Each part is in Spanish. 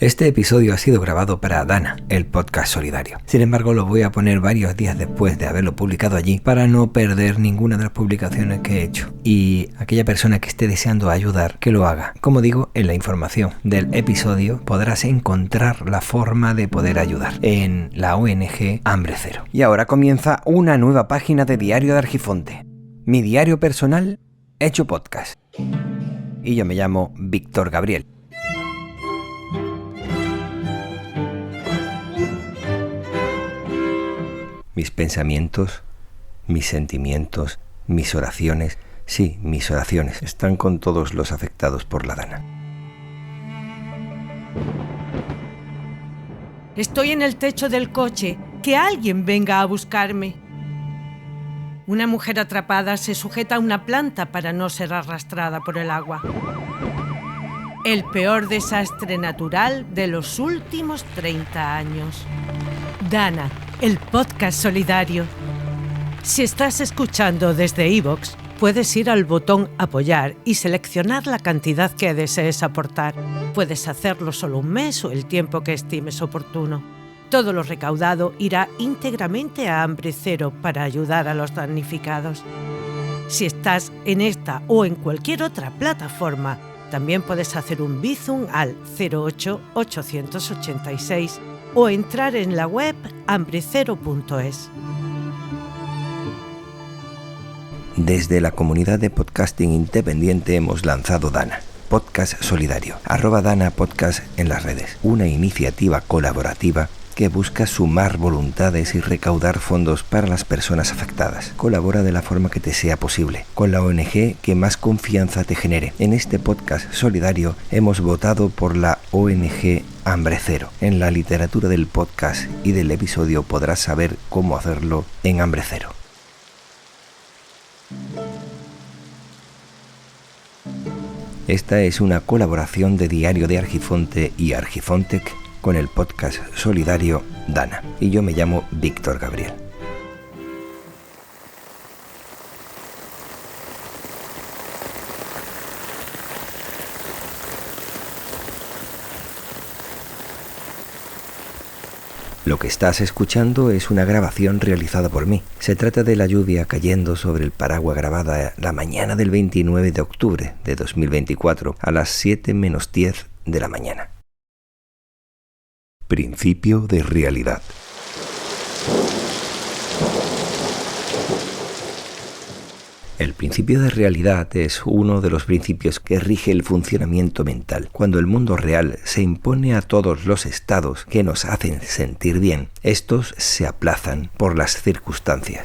Este episodio ha sido grabado para Dana, el podcast solidario. Sin embargo, lo voy a poner varios días después de haberlo publicado allí para no perder ninguna de las publicaciones que he hecho. Y aquella persona que esté deseando ayudar, que lo haga. Como digo, en la información del episodio podrás encontrar la forma de poder ayudar en la ONG Hambre Cero. Y ahora comienza una nueva página de Diario de Argifonte. Mi diario personal hecho podcast. Y yo me llamo Víctor Gabriel. Mis pensamientos, mis sentimientos, mis oraciones, sí, mis oraciones, están con todos los afectados por la Dana. Estoy en el techo del coche. Que alguien venga a buscarme. Una mujer atrapada se sujeta a una planta para no ser arrastrada por el agua. El peor desastre natural de los últimos 30 años. Dana, el podcast solidario. Si estás escuchando desde iVoox, puedes ir al botón Apoyar y seleccionar la cantidad que desees aportar. Puedes hacerlo solo un mes o el tiempo que estimes oportuno. Todo lo recaudado irá íntegramente a Hambre Cero para ayudar a los damnificados. Si estás en esta o en cualquier otra plataforma, también puedes hacer un Bizum al 08886 o entrar en la web hambrecero.es. Desde la comunidad de podcasting independiente hemos lanzado Dana, podcast solidario, @Dana Podcast en las redes, una iniciativa colaborativa que busca sumar voluntades y recaudar fondos para las personas afectadas. Colabora de la forma que te sea posible, con la ONG que más confianza te genere. En este podcast solidario hemos votado por la ONG Hambre Cero. En la literatura del podcast y del episodio podrás saber cómo hacerlo en Hambre Cero. Esta es una colaboración de Diario de Argifonte y Argifontec con el podcast solidario Dana. Y yo me llamo Víctor Gabriel. Lo que estás escuchando es una grabación realizada por mí. Se trata de la lluvia cayendo sobre el paraguas grabada la mañana del 29 de octubre de 2024 a las 7:10 de la mañana. Principio de realidad. El principio de realidad es uno de los principios que rige el funcionamiento mental. Cuando el mundo real se impone a todos los estados que nos hacen sentir bien, estos se aplazan por las circunstancias.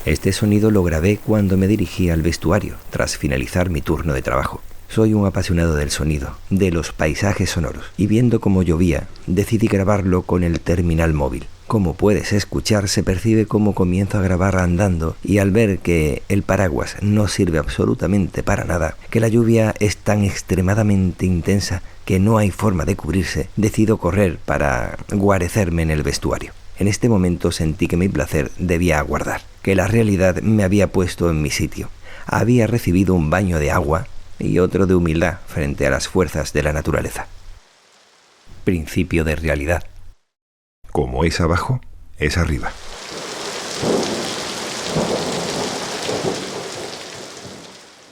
Este sonido lo grabé cuando me dirigí al vestuario, tras finalizar mi turno de trabajo. Soy un apasionado del sonido, de los paisajes sonoros, y viendo cómo llovía, decidí grabarlo con el terminal móvil. Como puedes escuchar, se percibe cómo comienzo a grabar andando, y al ver que el paraguas no sirve absolutamente para nada, que la lluvia es tan extremadamente intensa que no hay forma de cubrirse, decido correr para guarecerme en el vestuario. En este momento sentí que mi placer debía aguardar, que la realidad me había puesto en mi sitio. Había recibido un baño de agua y otro de humildad frente a las fuerzas de la naturaleza. Principio de realidad. Como es abajo, es arriba.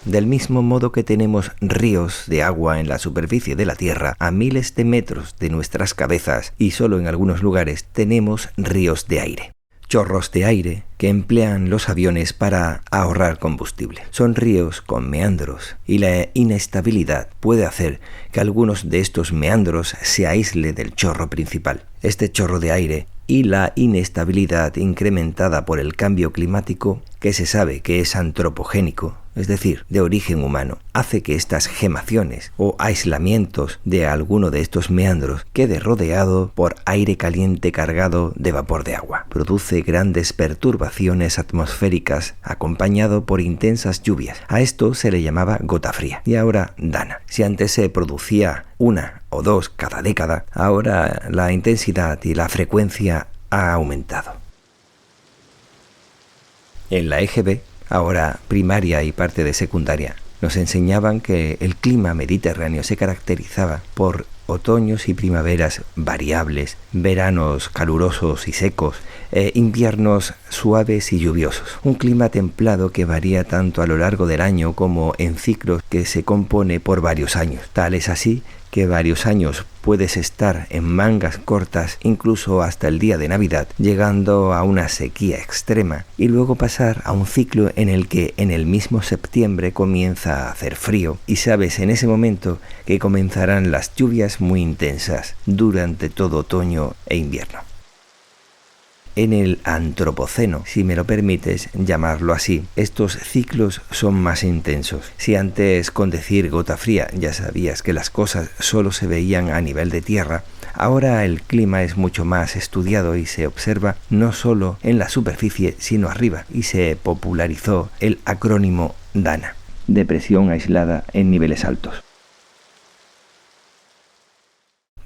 Del mismo modo que tenemos ríos de agua en la superficie de la Tierra a miles de metros de nuestras cabezas y solo en algunos lugares tenemos ríos de aire. Chorros de aire que emplean los aviones para ahorrar combustible. Son ríos con meandros y la inestabilidad puede hacer que algunos de estos meandros se aísle del chorro principal. Este chorro de aire y la inestabilidad incrementada por el cambio climático, que se sabe que es antropogénico, es decir, de origen humano, hace que estas gemaciones o aislamientos de alguno de estos meandros quede rodeado por aire caliente cargado de vapor de agua. Produce grandes perturbaciones atmosféricas acompañado por intensas lluvias. A esto se le llamaba gota fría y ahora dana. Si antes se producía una o dos cada década, ahora la intensidad y la frecuencia ha aumentado. En la EGB, ahora primaria y parte de secundaria, nos enseñaban que el clima mediterráneo se caracterizaba por otoños y primaveras variables, veranos calurosos y secos, inviernos suaves y lluviosos. Un clima templado que varía tanto a lo largo del año como en ciclos que se compone por varios años. Tal es así que varios años puedes estar en mangas cortas incluso hasta el día de Navidad, llegando a una sequía extrema y luego pasar a un ciclo en el que en el mismo septiembre comienza a hacer frío y sabes en ese momento que comenzarán las lluvias muy intensas durante todo otoño e invierno. En el Antropoceno, si me lo permites llamarlo así, estos ciclos son más intensos. Si antes con decir gota fría ya sabías que las cosas solo se veían a nivel de tierra, ahora el clima es mucho más estudiado y se observa no solo en la superficie sino arriba, y se popularizó el acrónimo DANA, depresión aislada en niveles altos.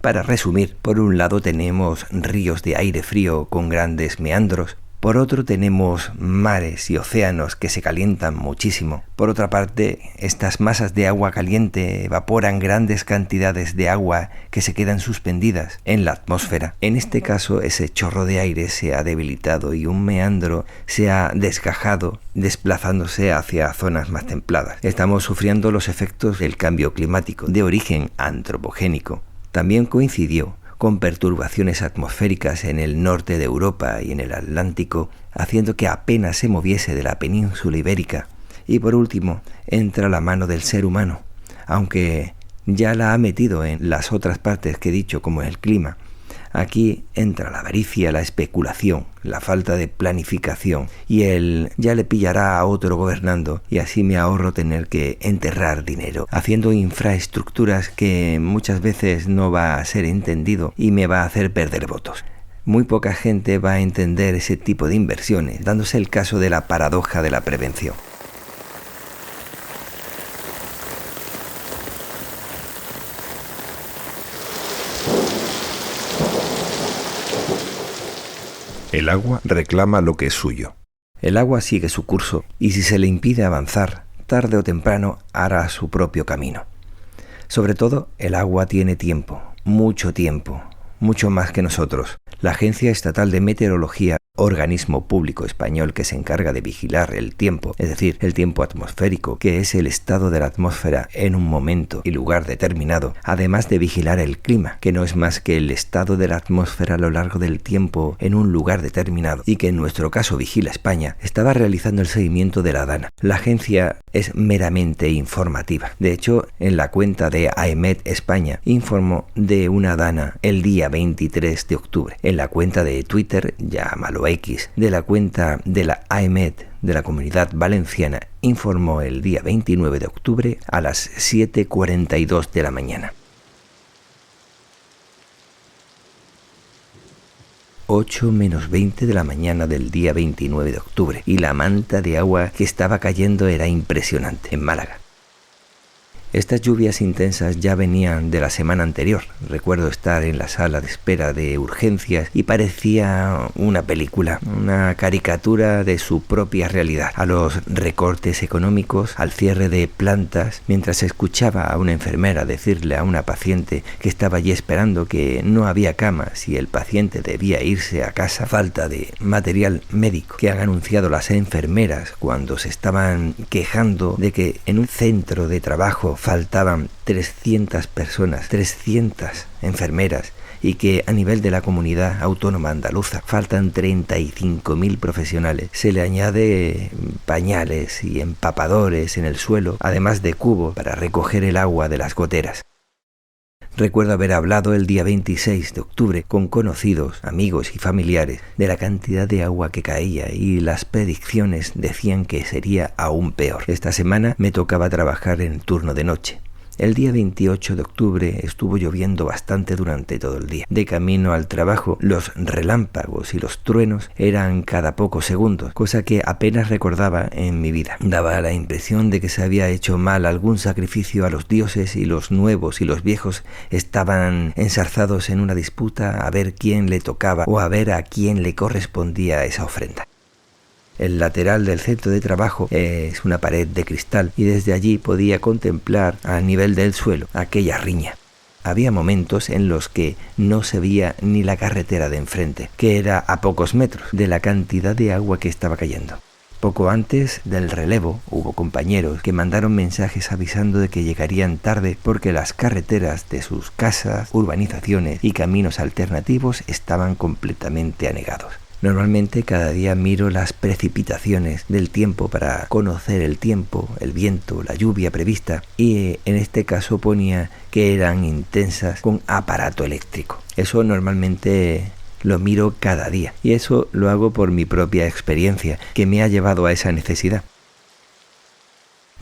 Para resumir, por un lado tenemos ríos de aire frío con grandes meandros, por otro tenemos mares y océanos que se calientan muchísimo. Por otra parte, estas masas de agua caliente evaporan grandes cantidades de agua que se quedan suspendidas en la atmósfera. En este caso, ese chorro de aire se ha debilitado y un meandro se ha desgajado, desplazándose hacia zonas más templadas. Estamos sufriendo los efectos del cambio climático de origen antropogénico. También coincidió con perturbaciones atmosféricas en el norte de Europa y en el Atlántico, haciendo que apenas se moviese de la península ibérica. Y por último, entra la mano del ser humano, aunque ya la ha metido en las otras partes que he dicho, como el clima. Aquí entra la avaricia, la especulación, la falta de planificación y el ya le pillará a otro gobernando y así me ahorro tener que enterrar dinero haciendo infraestructuras que muchas veces no va a ser entendido y me va a hacer perder votos. Muy poca gente va a entender ese tipo de inversiones, dándose el caso de la paradoja de la prevención. El agua reclama lo que es suyo. El agua sigue su curso y si se le impide avanzar, tarde o temprano hará su propio camino. Sobre todo, el agua tiene tiempo, mucho más que nosotros. La Agencia Estatal de Meteorología, organismo público español que se encarga de vigilar el tiempo, es decir, el tiempo atmosférico, que es el estado de la atmósfera en un momento y lugar determinado, además de vigilar el clima, que no es más que el estado de la atmósfera a lo largo del tiempo en un lugar determinado, y que en nuestro caso vigila España, estaba realizando el seguimiento de la DANA. La agencia es meramente informativa. De hecho, en la cuenta de AEMET España informó de una DANA el día 23 de octubre. En la cuenta de Twitter, llámalo X, de la cuenta de la AEMET de la Comunidad Valenciana, informó el día 29 de octubre a las 7:42 de la mañana. 8 menos 20 de la mañana del día 29 de octubre y la manta de agua que estaba cayendo era impresionante en Málaga. Estas lluvias intensas ya venían de la semana anterior. Recuerdo estar en la sala de espera de urgencias y parecía una película, una caricatura de su propia realidad. A los recortes económicos, al cierre de plantas, mientras escuchaba a una enfermera decirle a una paciente que estaba allí esperando que no había camas y el paciente debía irse a casa. Falta de material médico que han anunciado las enfermeras cuando se estaban quejando de que en un centro de trabajo faltaban 300 personas, 300 enfermeras, y que a nivel de la comunidad autónoma andaluza faltan 35.000 profesionales. Se le añade pañales y empapadores en el suelo, además de cubos para recoger el agua de las goteras. Recuerdo haber hablado el día 26 de octubre con conocidos, amigos y familiares de la cantidad de agua que caía y las predicciones decían que sería aún peor. Esta semana me tocaba trabajar en turno de noche. El día 28 de octubre estuvo lloviendo bastante durante todo el día. De camino al trabajo, los relámpagos y los truenos eran cada pocos segundos, cosa que apenas recordaba en mi vida. Daba la impresión de que se había hecho mal algún sacrificio a los dioses y los nuevos y los viejos estaban ensarzados en una disputa a ver quién le tocaba o a ver a quién le correspondía esa ofrenda. El lateral del centro de trabajo es una pared de cristal y desde allí podía contemplar a nivel del suelo aquella riña. Había momentos en los que no se veía ni la carretera de enfrente, que era a pocos metros de la cantidad de agua que estaba cayendo. Poco antes del relevo hubo compañeros que mandaron mensajes avisando de que llegarían tarde porque las carreteras de sus casas, urbanizaciones y caminos alternativos estaban completamente anegados. Normalmente cada día miro las precipitaciones del tiempo para conocer el tiempo, el viento, la lluvia prevista y en este caso ponía que eran intensas con aparato eléctrico. Eso normalmente lo miro cada día y eso lo hago por mi propia experiencia que me ha llevado a esa necesidad.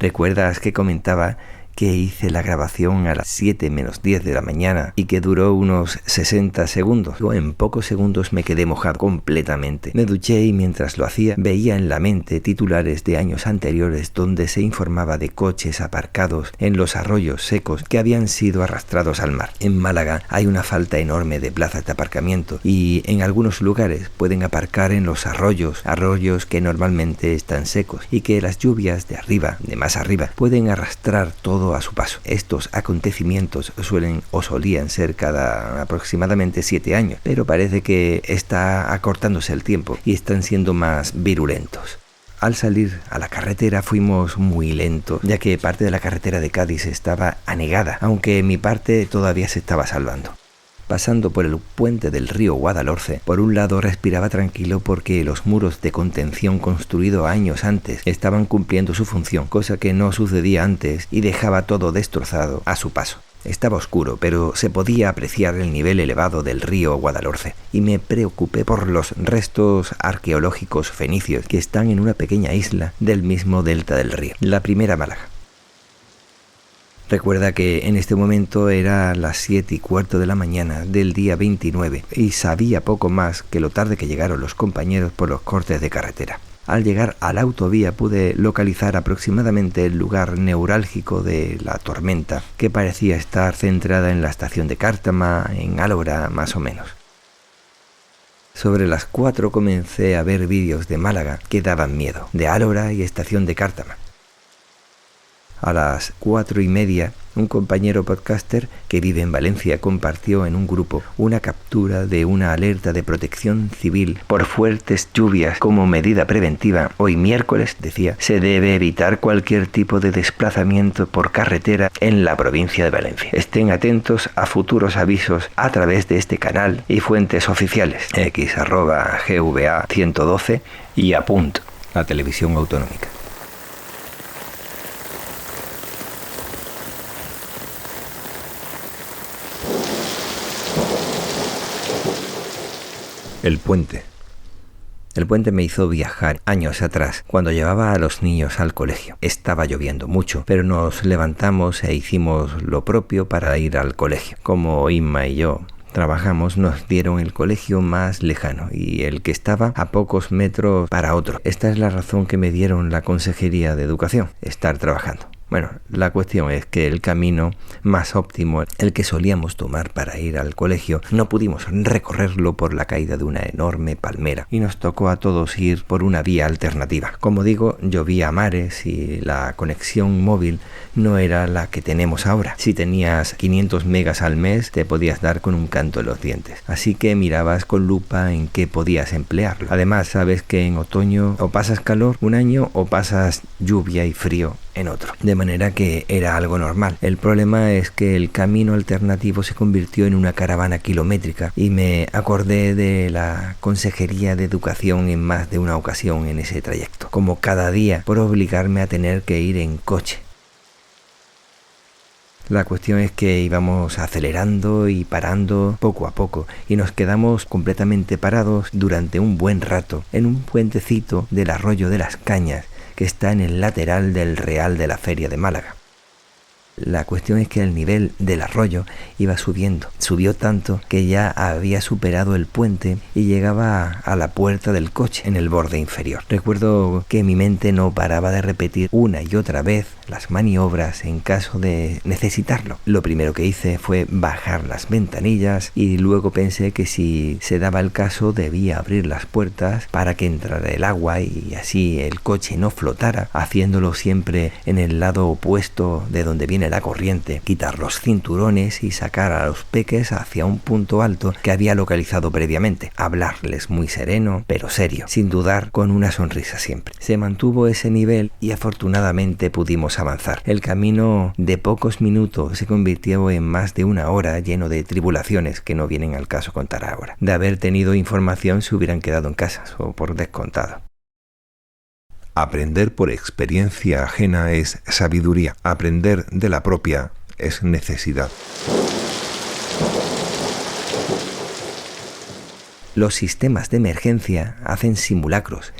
¿Recuerdas que comentaba que hice la grabación a las 7 menos 10 de la mañana y que duró unos 60 segundos? En pocos segundos me quedé mojado completamente. Me duché y mientras lo hacía veía en la mente titulares de años anteriores donde se informaba de coches aparcados en los arroyos secos que habían sido arrastrados al mar. En Málaga hay una falta enorme de plazas de aparcamiento y en algunos lugares pueden aparcar en los arroyos que normalmente están secos y que las lluvias de más arriba, pueden arrastrar todo a su paso. Estos acontecimientos solían ser cada aproximadamente 7 años, pero parece que está acortándose el tiempo y están siendo más virulentos. Al salir a la carretera fuimos muy lentos, ya que parte de la carretera de Cádiz estaba anegada, aunque mi parte todavía se estaba salvando. Pasando por el puente del río Guadalhorce, por un lado respiraba tranquilo porque los muros de contención construidos años antes estaban cumpliendo su función, cosa que no sucedía antes y dejaba todo destrozado a su paso. Estaba oscuro, pero se podía apreciar el nivel elevado del río Guadalhorce y me preocupé por los restos arqueológicos fenicios que están en una pequeña isla del mismo delta del río, la primera Málaga. Recuerda que en este momento era las 7:15 de la mañana del día 29 y sabía poco más que lo tarde que llegaron los compañeros por los cortes de carretera. Al llegar a la autovía pude localizar aproximadamente el lugar neurálgico de la tormenta, que parecía estar centrada en la estación de Cártama, en Álora más o menos. Sobre las 4 comencé a ver vídeos de Málaga que daban miedo, de Álora y estación de Cártama. A las 4:30, un compañero podcaster que vive en Valencia compartió en un grupo una captura de una alerta de protección civil por fuertes lluvias como medida preventiva. Hoy miércoles, decía, se debe evitar cualquier tipo de desplazamiento por carretera en la provincia de Valencia. Estén atentos a futuros avisos a través de este canal y fuentes oficiales, x@gva112 y apunt, la televisión autonómica. El puente. El puente me hizo viajar años atrás, cuando llevaba a los niños al colegio. Estaba lloviendo mucho, pero nos levantamos e hicimos lo propio para ir al colegio. Como Inma y yo trabajamos, nos dieron el colegio más lejano y el que estaba a pocos metros para otro. Esta es la razón que me dieron la Consejería de Educación, estar trabajando. Bueno, la cuestión es que el camino más óptimo, el que solíamos tomar para ir al colegio, no pudimos recorrerlo por la caída de una enorme palmera y nos tocó a todos ir por una vía alternativa. Como digo, llovía a mares y la conexión móvil no era la que tenemos ahora. Si tenías 500 megas al mes, te podías dar con un canto en los dientes. Así que mirabas con lupa en qué podías emplearlo. Además, sabes que en otoño o pasas calor un año o pasas lluvia y frío en otro. De manera que era algo normal. El problema es que el camino alternativo se convirtió en una caravana kilométrica y me acordé de la Consejería de Educación en más de una ocasión en ese trayecto, como cada día por obligarme a tener que ir en coche. La cuestión es que íbamos acelerando y parando poco a poco y nos quedamos completamente parados durante un buen rato en un puentecito del arroyo de las Cañas que está en el lateral del Real de la Feria de Málaga. La cuestión es que el nivel del arroyo iba subiendo. Subió tanto que ya había superado el puente y llegaba a la puerta del coche en el borde inferior. Recuerdo que mi mente no paraba de repetir una y otra vez las maniobras en caso de necesitarlo. Lo primero que hice fue bajar las ventanillas y luego pensé que si se daba el caso debía abrir las puertas para que entrara el agua y así el coche no flotara, haciéndolo siempre en el lado opuesto de donde viene la corriente, quitar los cinturones y sacar a los peques hacia un punto alto que había localizado previamente, hablarles muy sereno pero serio, sin dudar, con una sonrisa siempre. Se mantuvo ese nivel y afortunadamente pudimos avanzar. El camino de pocos minutos se convirtió en más de una hora lleno de tribulaciones que no vienen al caso contar ahora. De haber tenido información se hubieran quedado en casa o por descontado. Aprender por experiencia ajena es sabiduría. Aprender de la propia es necesidad. Los sistemas de emergencia hacen simulacros,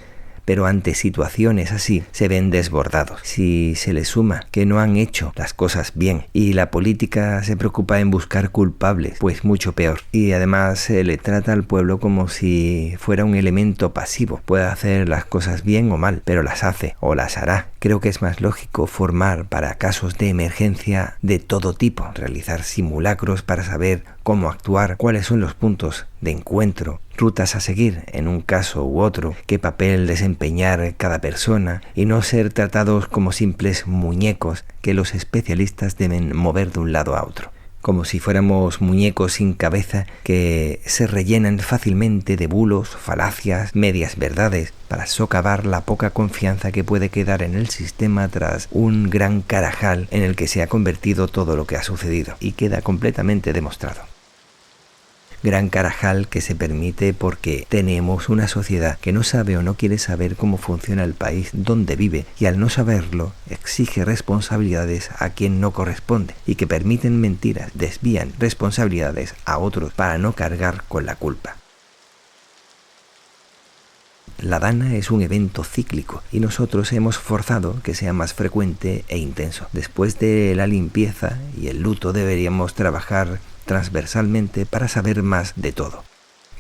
pero ante situaciones así se ven desbordados. Si se les suma que no han hecho las cosas bien y la política se preocupa en buscar culpables, pues mucho peor. Y además se le trata al pueblo como si fuera un elemento pasivo. Puede hacer las cosas bien o mal, pero las hace o las hará. Creo que es más lógico formar para casos de emergencia de todo tipo, realizar simulacros para saber cómo actuar, cuáles son los puntos de encuentro, rutas a seguir en un caso u otro, qué papel desempeñar cada persona y no ser tratados como simples muñecos que los especialistas deben mover de un lado a otro. Como si fuéramos muñecos sin cabeza que se rellenan fácilmente de bulos, falacias, medias verdades para socavar la poca confianza que puede quedar en el sistema tras un gran carajal en el que se ha convertido todo lo que ha sucedido y queda completamente demostrado. Gran carajal que se permite porque tenemos una sociedad que no sabe o no quiere saber cómo funciona el país donde vive y al no saberlo exige responsabilidades a quien no corresponde y que permiten mentiras, desvían responsabilidades a otros para no cargar con la culpa. La Dana es un evento cíclico y nosotros hemos forzado que sea más frecuente e intenso. Después de la limpieza y el luto deberíamos trabajar transversalmente para saber más de todo.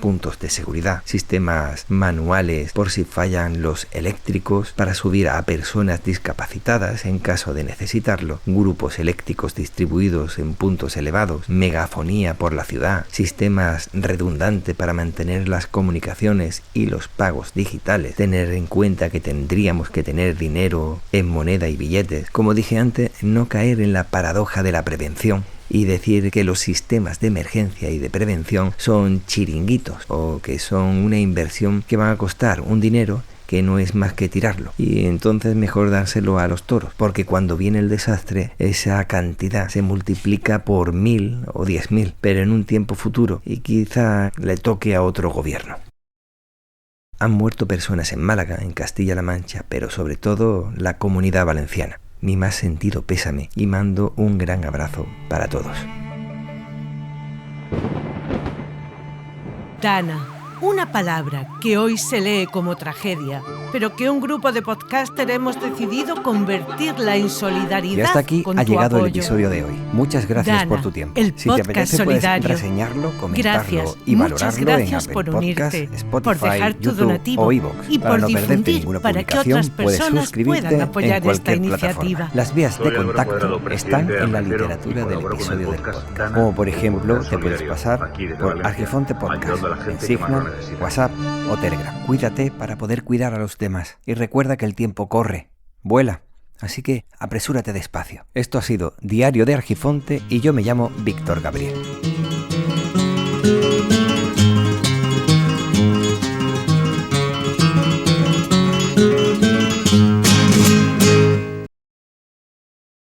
Puntos de seguridad, sistemas manuales por si fallan los eléctricos para subir a personas discapacitadas en caso de necesitarlo, grupos eléctricos distribuidos en puntos elevados, megafonía por la ciudad, sistemas redundantes para mantener las comunicaciones y los pagos digitales, tener en cuenta que tendríamos que tener dinero en moneda y billetes. Como dije antes, no caer en la paradoja de la prevención y decir que los sistemas de emergencia y de prevención son chiringuitos o que son una inversión que van a costar un dinero que no es más que tirarlo, y entonces mejor dárselo a los toros, porque cuando viene el desastre esa cantidad se multiplica por 1000 o 10.000, pero en un tiempo futuro, y quizá le toque a otro gobierno. Han muerto personas en Málaga, en Castilla-La Mancha, pero sobre todo la Comunidad Valenciana. Mi más sentido pésame y mando un gran abrazo para todos. Dana, una palabra que hoy se lee como tragedia, pero que un grupo de podcasters hemos decidido convertirla en solidaridad. Y hasta aquí con ha tu llegado apoyo. el episodio de hoy. Muchas gracias Dana, por tu tiempo. el Si te podcast apetece solidario. puedes reseñarlo, comentarlo Gracias, y muchas valorarlo gracias en por Apple unirte, Podcast, Spotify, por dejar tu YouTube donativo o iVoox. y Para por no perderte difundir ninguna para que publicación, otras puedes personas suscribirte puedan apoyar en esta cualquier iniciativa. plataforma. Las vías de Soy el contacto recuerdo están presidente en la Argentero, literatura del colaboró con episodio el del podcast podcast. Dana, Como por ejemplo, podcast te puedes solidario, pasar aquí desde por Valencia, Argifonte Podcast, ayudando a la gente en que más Signal, lo necesita. WhatsApp o Telegram. Cuídate para poder cuidar a los demás. Y recuerda que el tiempo corre, vuela. Así que apresúrate despacio. Esto ha sido Diario de Argifonte y yo me llamo Víctor Gabriel.